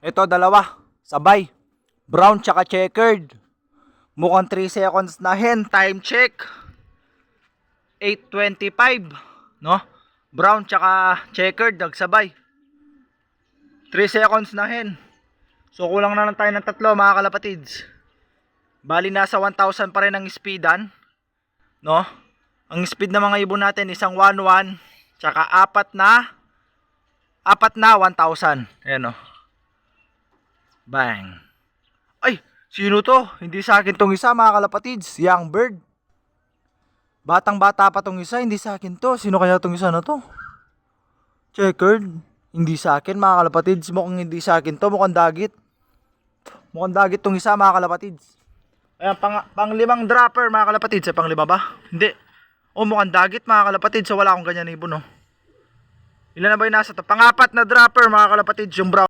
Ito dalawa, sabay. Brown tsaka checkered. Mukhang 3 seconds na hen. Time check. 8:25, no? Brown tsaka checkered nagsabay. 3 seconds na hen. So kulang na lang tayo ng tatlo mga kalapatids. Bali nasa 1,000 pa rin ang speedan, no? Ang speed ng mga ibon natin isang 1-1 tsaka apat na 1,000. Ayan, no? Bang. Ay, sino to? Hindi sa akin tong isa mga kalapatids. Young bird. Batang bata pa tong isa, hindi sa akin to. Sino kaya tong isa na to? Checkered. Hindi sa akin mga kalapatids. Mukhang hindi sa akin to. Mukhang dagit. Mukhang dagit tong isa mga kalapatids. Ayan, pang-limang dropper mga kalapatids. Pang-lima ba? Hindi. O mukhang dagit mga kalapatids. So wala akong ganyan ibon, no? Ilan na ba yung nasa to? Pang-apat na dropper mga kalapatids. Yung brown.